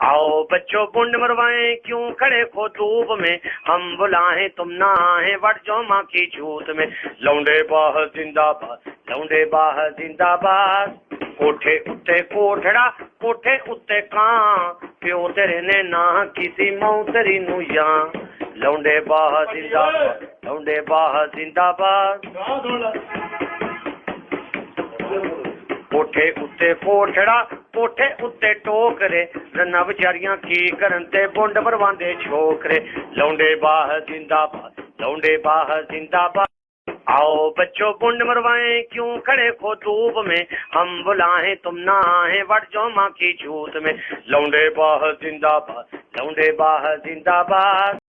आओ बच्चों बुंड मरवाएं क्यों खड़े खो धूप में, हम बुलाएं तुम ना आए बढ़ जाओ माँ की छूत में। लौंडे बाह जिंदाबाद, लौंडे बाह जिंदाबाद। कोठे उत्ते कोठड़ा, कोठे उत्ते कां, प्यो तेरे ने ना किसी मौतरी नू यां। लौंडे बाह जिंदाबाद, लौंडे बाह जिंदाबाद। कोठे उत्ते कोठड़ा, कोठे उत्ते टोकरे, रन्ना बेचारियां की करन ते बुंड मरवांदे छोकरे। लौंडे बाह जिंदाबाद, लौंडे बाह जिंदाबाद। आओ बच्चों बुंड मरवाएं क्यों खड़े खो धूप में, हम बुलाएं तुम ना आए बढ़ जाओ माँ की छूत में। लौंडे बाह जिंदाबाद, लौंडे बाह जिंदाबाद।